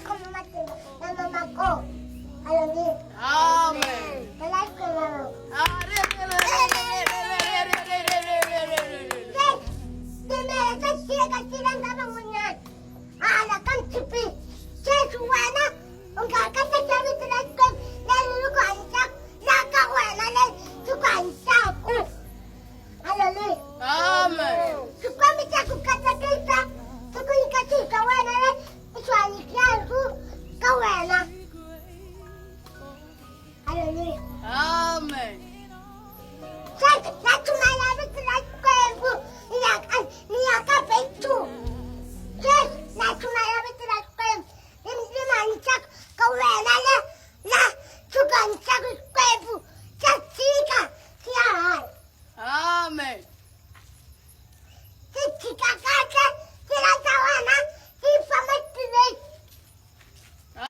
ako mamatay na mama ko. Alam niyo? Amen. Palagi ko na lang. Kasi lang gamang mo niya.